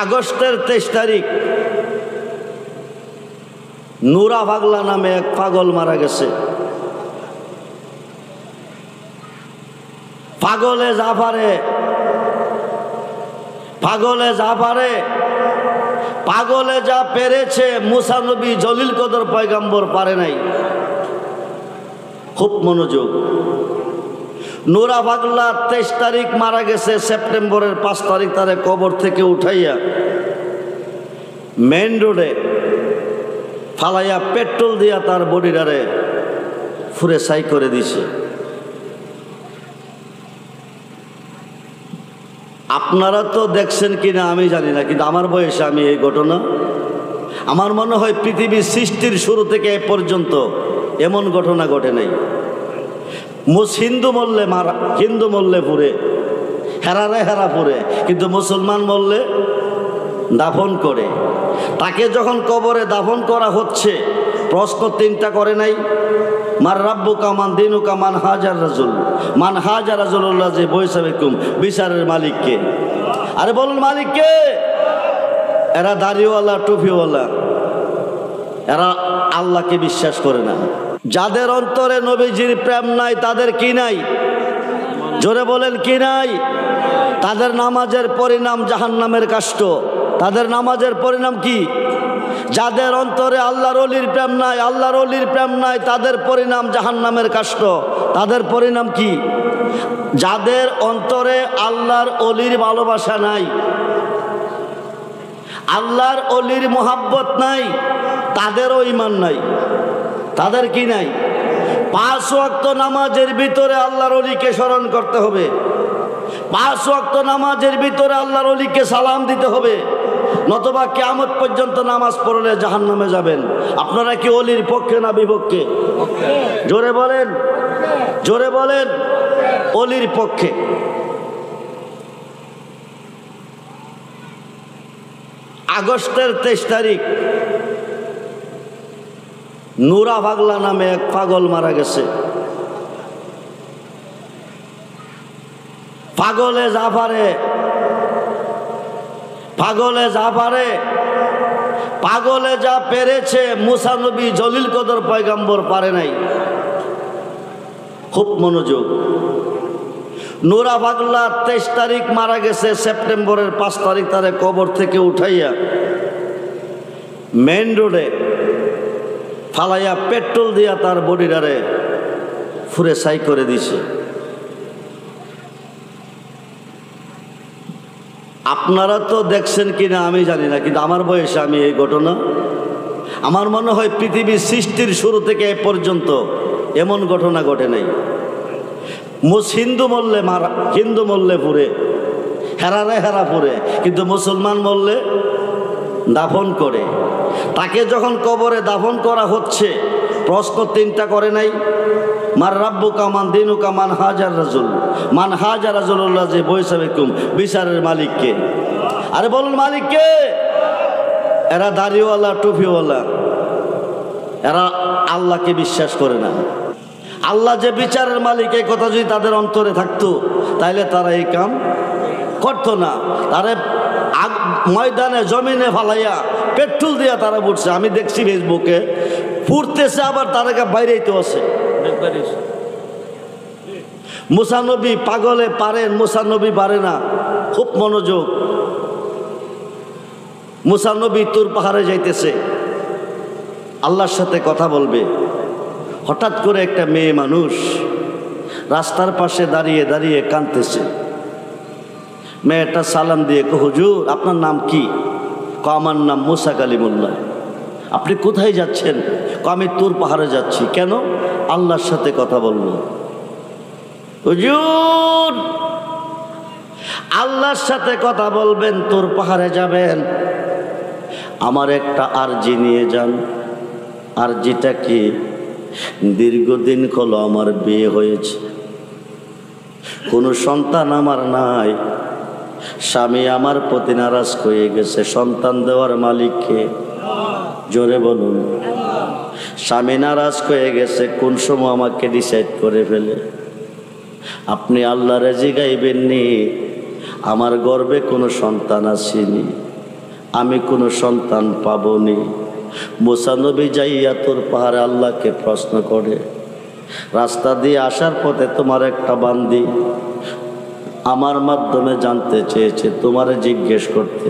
আগস্টের 23 তারিখ নুরা পাগলা নামে এক পাগল মারা গেছে। পাগলে যা পারে, পাগলে যা পারে, পাগলে যা পেরেছে মুসা নবী জলিল কদর পয়গম্বর পারে নাই। খুব মনোযোগ। নুরা পাগলা 23 তারিখ মারা গেছে। সেপ্টেম্বরের 5 তারিখ তারে কবর থেকে উঠাইয়া মেইন রোডে ফালাইয়া পেট্রোল দিয়া তার বডিটারে ফুরে ছাই করে দিছে। আপনারা তো দেখছেন কিনা আমি জানি না, কিন্তু আমার বয়সে আমি এই ঘটনা, আমার মনে হয় পৃথিবীর সৃষ্টির শুরু থেকে এ পর্যন্ত এমন ঘটনা ঘটে নাই। হিন্দু মরলে মারা, হিন্দু মরলে পুরে, হেরারে হেরা পুরে, কিন্তু মুসলমান মরলে দাফন করে। তাকে যখন কবরে দাফন করা হচ্ছে প্রশ্ন 3টা করে নাই, মার রাব্বু কামান দিনু কামান হাজার রাজুল, মান হাজার রাজুল্লাহ যে বৈসাবেকুম, বিচারের মালিককে। আরে বলুন মালিককে। এরা দাড়িওয়ালা টুপিওয়ালা, এরা আল্লাহকে বিশ্বাস করে না। যাদের অন্তরে নবীজির প্রেম নাই তাদের কি নাই? জোরে বলেন কি নাই? তাদের নামাজের পরিণাম জাহান্নামের কাষ্ট। তাদের নামাজের পরিণাম কি? যাদের অন্তরে আল্লাহর ওলির প্রেম নাই, আল্লাহর ওলির প্রেম নাই, তাদের পরিণাম জাহান্নামের কাষ্ট। তাদের পরিণাম কি? যাদের অন্তরে আল্লাহর ওলির ভালোবাসা নাই, আল্লাহর ওলির মোহাব্বত নাই, তাদেরও ঈমান নাই। তাদের কি নাই? 5 ওয়াক্ত নামাজের ভিতরে আল্লাহর ওলিকে স্মরণ করতে হবে, 5 ওয়াক্ত নামাজের ভিতরে আল্লাহর ওলিকে সালাম দিতে হবে, নতুবা কিয়ামত পর্যন্ত নামাজ পড়লে জাহান্নামে যাবেন। আপনারা কি ওলির পক্ষে না বিপক্ষে? জোরে বলেন, জোরে বলেন। ওলির পক্ষে। আগস্টের 23 তারিখ নুরা পাগলা নামে এক পাগল মারা গেছে। পাগলে যা পারে, পাগলে যা পারে, পাগলে যা পেরেছে মুসা নবী জলিল কদর পয়গম্বর পারে নাই। খুব মনোযোগ। নুরা পাগলা 23 তারিখ মারা গেছে। সেপ্টেম্বরের 5 তারিখ তারে কবর থেকে উঠাইয়া মেইন রোডে ফালাইয়া পেট্রোল দিয়া তার বডিটারে ফুরে ছাই করে দিছে। আপনারা তো দেখছেন কিনা আমি জানি না, কিন্তু আমার বয়সে আমি এই ঘটনা, আমার মনে হয় পৃথিবীর সৃষ্টির শুরু থেকে এ পর্যন্ত এমন ঘটনা ঘটে নাই। হিন্দু মরলে মারা, হিন্দু মরলে পুরে, হেরারে হেরা পুরে, কিন্তু মুসলমান মরলে দাফন করে। তাকে যখন কবরে দাফন করা হচ্ছে প্রশ্ন 3টা করে নাই, মার রাব্বু কামান দিনু কামান হাজার রাজুল, মান হাজার রাজুল্লাহ যে বৈসাবেকুম, বিচারের মালিককে। আরে বলুন মালিককে। এরা দাড়িওয়ালা টুপিওয়ালা, এরা আল্লাহকে বিশ্বাস করে না। আল্লাহ যে বিচারের মালিক, এই কথা যদি তাদের অন্তরে থাকতো তাইলে তারা এই কাম করতো না। তারা ময়দানে জমিনে ফালাইয়া পেট্রোল দিয়া তারা উঠছে। আমি দেখছি ফেসবুকে ফুটতেছে, আবার তারাকে বাইরেই তো আছে। মুসা নবী পাগলে পারেন, মুসা নবী পারে না। খুব মনোযোগ। মুসা নবী তুর পাহাড়ে যাইতেছে, আল্লাহর সাথে কথা বলবে। হঠাৎ করে একটা মেয়ে মানুষ রাস্তার পাশে দাঁড়িয়ে দাঁড়িয়ে কাঁদতেছে। মেয়েটা সালাম দিয়ে কো, হুজুর আপনার নাম কি? কো আমার নাম মুসা কালিমুল্লাহ। আপনি কোথায় যাচ্ছেন? কো আমি তুর পাহাড়ে যাচ্ছি। কেন? আল্লাহর সাথে কথা বলবো। হুজুর আল্লাহর সাথে কথা বলবেন, তুর পাহাড়ে যাবেন, আমার একটা আরজি নিয়ে যান। আরজিটা কি? দীর্ঘদিন হলো আমার বিয়ে হয়েছে, কোনো সন্তান আমার নাই, স্বামী আমার প্রতি নারাজ হয়ে গেছে। সন্তান দেওয়ার মালিককে? জোরে বলুন। স্বামী নারাজ হয়ে গেছে, কোন সময় আমাকে ডিসাইড করে ফেলে। আপনি আল্লাহরে জিগাইবেননি আমার গর্ভে কোনো সন্তান আসেনি, আমি কোনো সন্তান পাবনি। মুসা নবী যাইয়া তোর পাহাড়ে আল্লাহকে প্রশ্ন করে, রাস্তা দিয়ে আসার পথে তোমার একটা বান্দি আমার মাধ্যমে জানতে চেয়েছে, তোমারে জিজ্ঞেস করতে